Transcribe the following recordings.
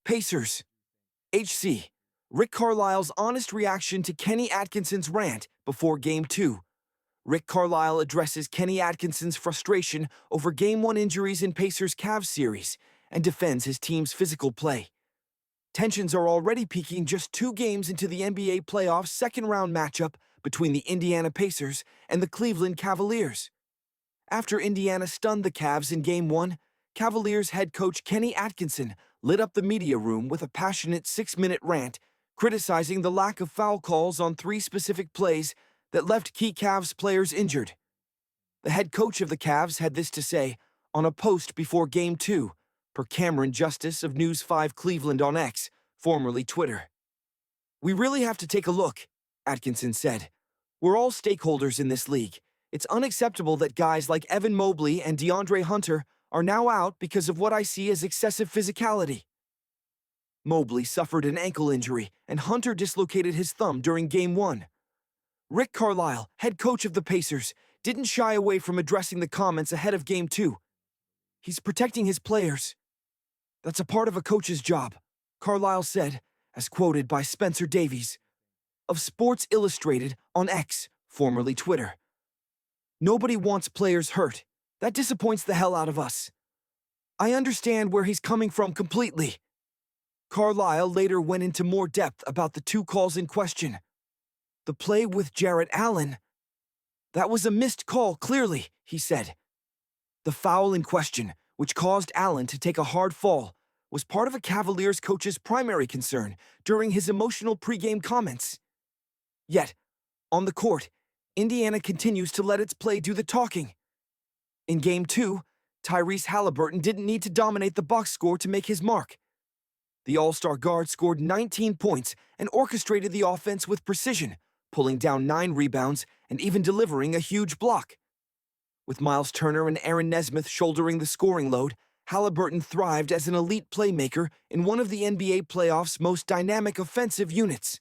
Pacers. HC Rick Carlisle's honest reaction to Kenny Atkinson's rant before Game 2. Rick Carlisle addresses Kenny Atkinson's frustration over Game 1 injuries in Pacers-Cavs series and defends his team's physical play. Tensions are already peaking just 2 games into the NBA playoffs' second-round matchup between the Indiana Pacers and the Cleveland Cavaliers. After Indiana stunned the Cavs in Game 1, Cavaliers head coach Kenny Atkinson lit up the media room with a passionate 6-minute rant criticizing the lack of foul calls on 3 specific plays that left key Cavs players injured. The head coach of the Cavs had this to say on a post before Game 2, per Cameron Justice of News 5 Cleveland on X, formerly Twitter. "We really have to take a look," Atkinson said. "We're all stakeholders in this league. It's unacceptable that guys like Evan Mobley and DeAndre Hunter are now out because of what I see as excessive physicality." Mobley suffered an ankle injury, and Hunter dislocated his thumb during Game 1. Rick Carlisle, head coach of the Pacers, didn't shy away from addressing the comments ahead of Game 2. "He's protecting his players. That's a part of a coach's job," Carlisle said, as quoted by Spencer Davies of Sports Illustrated on X, formerly Twitter. "Nobody wants players hurt. That disappoints the hell out of us. I understand where he's coming from completely." Carlisle later went into more depth about the 2 calls in question. "The play with Jarrett Allen, that was a missed call clearly," he said. "The foul in question, which caused Allen to take a hard fall, was part of a Cavaliers coach's primary concern during his emotional pregame comments. Yet, on the court, Indiana continues to let its play do the talking. In Game 2, Tyrese Halliburton didn't need to dominate the box score to make his mark. The All-Star guard scored 19 points and orchestrated the offense with precision, pulling down 9 rebounds and even delivering a huge block. With Miles Turner and Aaron Nesmith shouldering the scoring load, Halliburton thrived as an elite playmaker in one of the NBA playoffs' most dynamic offensive units.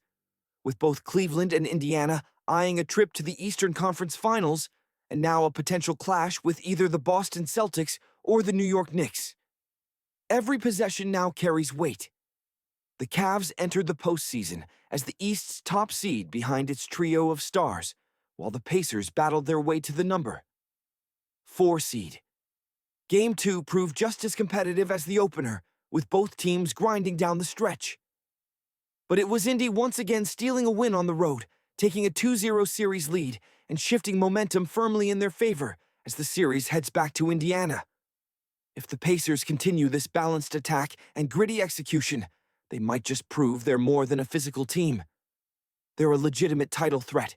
With both Cleveland and Indiana eyeing a trip to the Eastern Conference Finals, and now a potential clash with either the Boston Celtics or the New York Knicks. Every possession now carries weight. The Cavs entered the postseason as the East's top seed behind its trio of stars, while the Pacers battled their way to the number 4 seed. Game 2 proved just as competitive as the opener, with both teams grinding down the stretch. But it was Indy once again stealing a win on the road, taking a 2-0 series lead and shifting momentum firmly in their favor as the series heads back to Indiana. If the Pacers continue this balanced attack and gritty execution, they might just prove they're more than a physical team. They're a legitimate title threat.